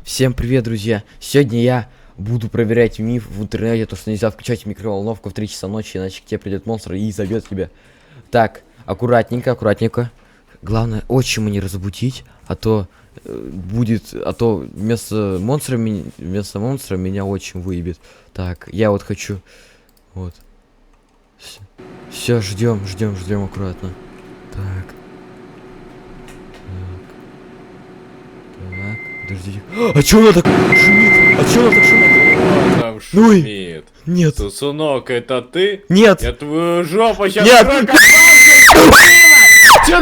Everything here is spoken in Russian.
Всем привет, друзья! Сегодня я буду проверять миф в интернете, то что нельзя включать микроволновку в 3 часа ночи, иначе к тебе придет монстр и забьет тебя. Так, аккуратненько, аккуратненько. Главное, отчима не разбудить, а то вместо монстра меня отчим выебет. Так, я вот хочу, вот. Все, ждем аккуратно. Так. Так, подождите. А чё она так шумит? А чё она так шумит? Кто там Ну и- шумит? Нет, Сосунок, это ты? нет, Я твою жопу сейчас Нет! прокопаю!